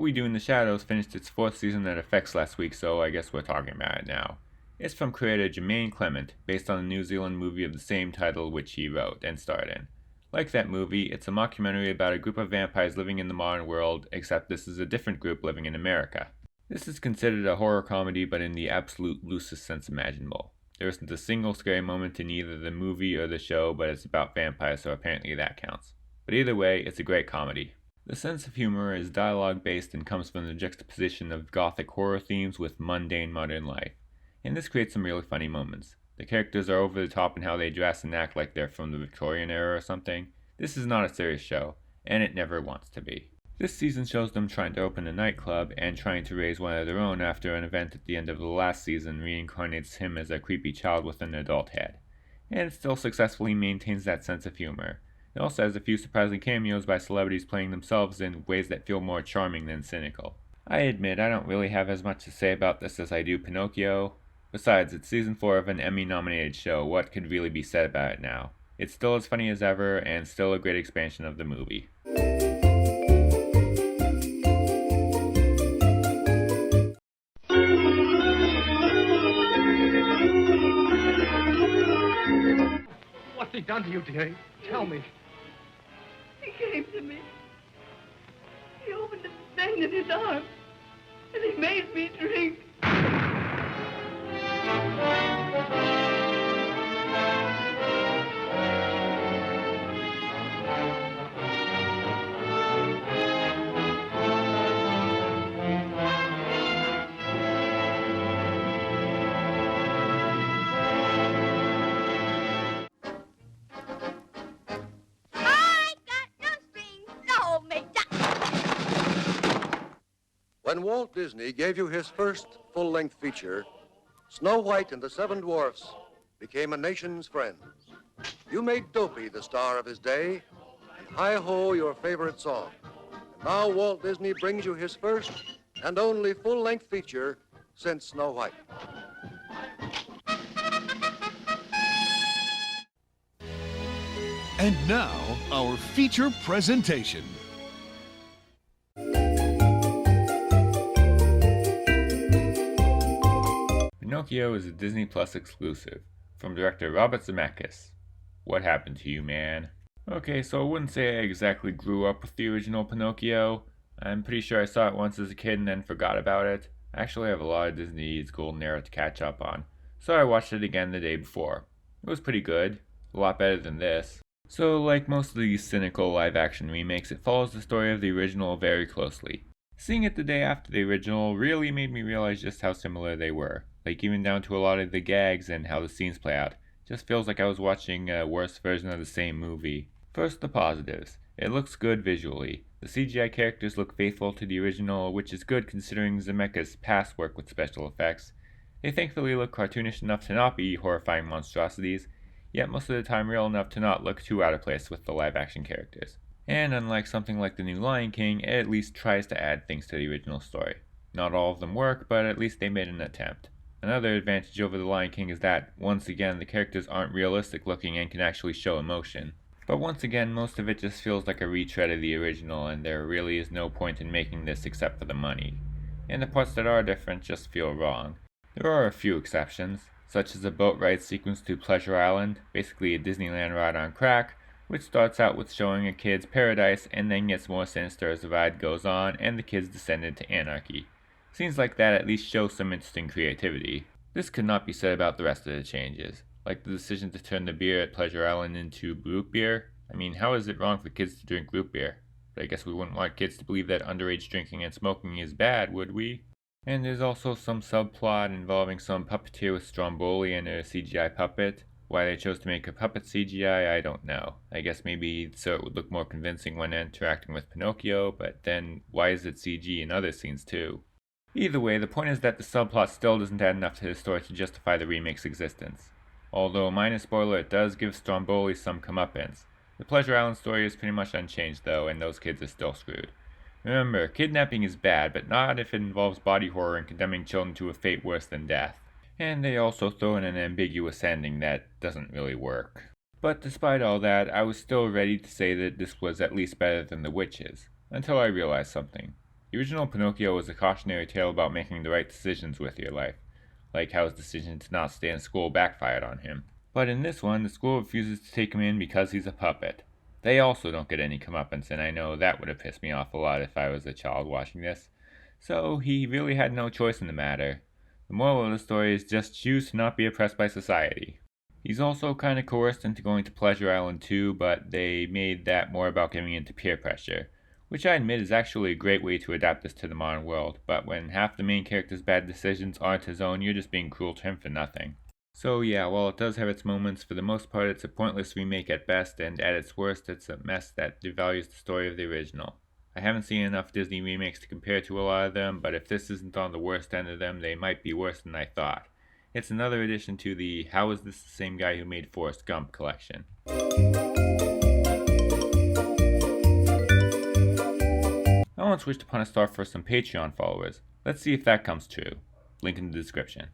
We Do in the Shadows finished its 4th season at FX last week, so I guess we're talking about it now. It's from creator Jermaine Clement, based on the New Zealand movie of the same title which he wrote and starred in. Like that movie, it's a mockumentary about a group of vampires living in the modern world, except this is a different group living in America. This is considered a horror comedy, but in the absolute loosest sense imaginable. There isn't a single scary moment in either the movie or the show, but it's about vampires, so apparently that counts. But either way, it's a great comedy. The sense of humor is dialogue-based and comes from the juxtaposition of gothic horror themes with mundane modern life. And this creates some really funny moments. The characters are over the top in how they dress and act like they're from the Victorian era or something. This is not a serious show, and it never wants to be. This season shows them trying to open a nightclub and trying to raise one of their own after an event at the end of the last season reincarnates him as a creepy child with an adult head. And it still successfully maintains that sense of humor. It also has a few surprising cameos by celebrities playing themselves in ways that feel more charming than cynical. I admit I don't really have as much to say about this as I do Pinocchio. Besides, it's season 4 of an Emmy-nominated show, what could really be said about it now? It's still as funny as ever, and still a great expansion of the movie. What's he done to you, dearie? Tell me. He came to me. He opened his vein in his arm, and he made me drink. When Walt Disney gave you his first full-length feature, Snow White and the Seven Dwarfs became a nation's friend. You made Dopey the star of his day, and Hi-Ho your favorite song. And now Walt Disney brings you his first and only full-length feature since Snow White. And now, our feature presentation. Pinocchio is a Disney Plus exclusive, from director Robert Zemeckis. What happened to you, man? Okay, so I wouldn't say I exactly grew up with the original Pinocchio. I'm pretty sure I saw it once as a kid and then forgot about it. I actually have a lot of Disney's golden era to catch up on, so I watched it again the day before. It was pretty good, a lot better than this. So, like most of these cynical live-action remakes, it follows the story of the original very closely. Seeing it the day after the original really made me realize just how similar they were. Like even down to a lot of the gags and how the scenes play out. Just feels like I was watching a worse version of the same movie. First, the positives. It looks good visually. The CGI characters look faithful to the original, which is good considering Zemeckis' past work with special effects. They thankfully look cartoonish enough to not be horrifying monstrosities, yet most of the time real enough to not look too out of place with the live-action characters. And unlike something like the new Lion King, it at least tries to add things to the original story. Not all of them work, but at least they made an attempt. Another advantage over the Lion King is that, once again, the characters aren't realistic looking and can actually show emotion. But once again, most of it just feels like a retread of the original, and there really is no point in making this except for the money. And the parts that are different just feel wrong. There are a few exceptions, such as the boat ride sequence to Pleasure Island, basically a Disneyland ride on crack, which starts out with showing a kid's paradise and then gets more sinister as the ride goes on and the kids descend into anarchy. Scenes like that at least show some interesting creativity. This could not be said about the rest of the changes, like the decision to turn the beer at Pleasure Island into root beer. I mean, how is it wrong for kids to drink root beer? But I guess we wouldn't want kids to believe that underage drinking and smoking is bad, would we? And there's also some subplot involving some puppeteer with Stromboli and a CGI puppet. Why they chose to make a puppet CGI, I don't know. I guess maybe so it would look more convincing when interacting with Pinocchio, but then why is it CG in other scenes too? Either way, the point is that the subplot still doesn't add enough to the story to justify the remake's existence. Although, minor spoiler, it does give Stromboli some comeuppance. The Pleasure Island story is pretty much unchanged though, and those kids are still screwed. Remember, kidnapping is bad, but not if it involves body horror and condemning children to a fate worse than death. And they also throw in an ambiguous ending that doesn't really work. But despite all that, I was still ready to say that this was at least better than The Witches, until I realized something. The original Pinocchio was a cautionary tale about making the right decisions with your life, like how his decision to not stay in school backfired on him. But in this one, the school refuses to take him in because he's a puppet. They also don't get any comeuppance, and I know that would have pissed me off a lot if I was a child watching this. So he really had no choice in the matter. The moral of the story is just choose to not be oppressed by society. He's also kind of coerced into going to Pleasure Island too, but they made that more about giving in to peer pressure, which I admit is actually a great way to adapt this to the modern world, but when half the main character's bad decisions aren't his own, you're just being cruel to him for nothing. So yeah, while it does have its moments, for the most part it's a pointless remake at best, and at its worst it's a mess that devalues the story of the original. I haven't seen enough Disney remakes to compare to a lot of them, but if this isn't on the worst end of them, they might be worse than I thought. It's another addition to the How Is This the Same Guy Who Made Forrest Gump collection. I once wished upon a star for some Patreon followers. Let's see if that comes true. Link in the description.